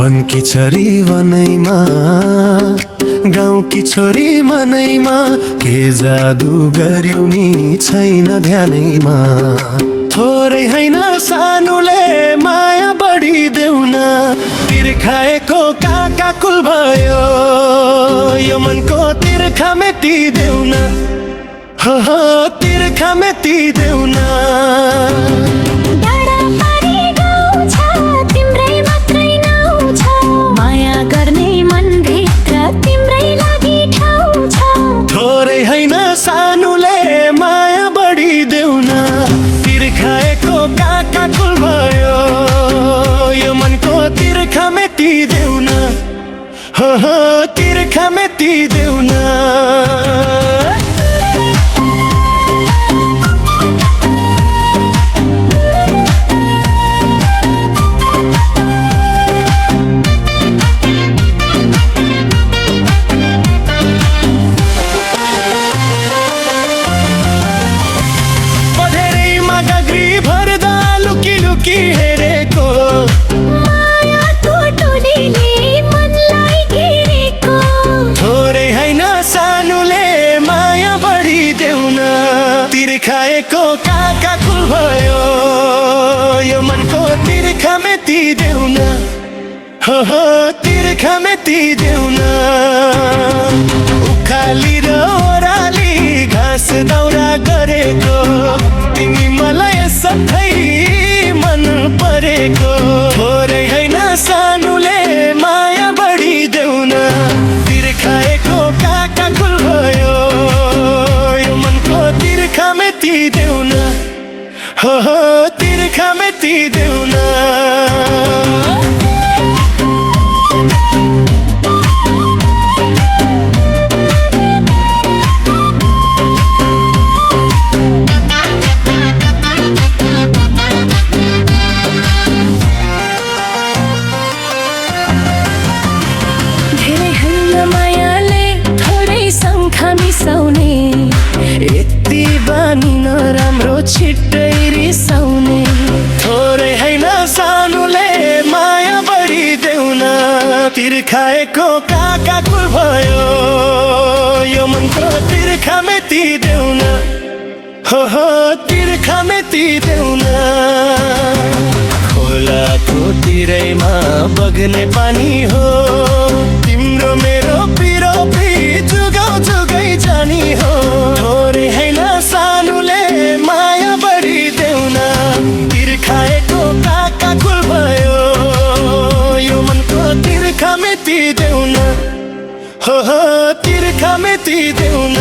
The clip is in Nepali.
वनकी छोरी वनैमा गाउँकी छोरी मनैमा के जादु गर्यौ नि छैन ध्यानैमा। थोरै हैन सानुले माया बढी देउन तिर्खाएको काका कुल भयो यो मनको तिर्खा मेटी देउन हो तिर्खा मेटी देउन। थोरै हैन सानुले माया बढी देउन तिर्खाएको काका कुल भयो यो मनको तिर्खा मेटी देउन हो तिर्खा मेटी देउन। हेरेको मायाको टोलीले मनलाई घेरेको थोरै हैन सानुले माया बढी देउन तिर्खाएको काका कुल भयो यो मनको तिर्खा मेटी देउन हो तिर्खा मेटी देउन। उखाली र ओराली घाँस दाउरा गरेको तिमी मलाई सधैँ मन परेको। थोरै हैन सानुले माया बढी देउन तिर्खाएको काका कुल भयो यो मनको तिर्खा मेटी देउन हो तिर्खा मेटी देउन। यति बानी नराम्रो छिट्टै रिसाउने थोरै हैन सानुले माया बढी देउन तिर्खाएको काका कुल भयो यो मनको तिर्खा मेटी देउन हो तिर्खा मेटी देउन। खोलाको तिरैमा बग्ने पानी हो तिम्रो मेरो पिरो जुगाउ जुगै जानी हो। थोरै हैन सानुले माया बढी देउन तिर्खाएको काका कुल भयो यो मनको तिर्खा मेटी देउन हो तिर्खा मेटी देउन।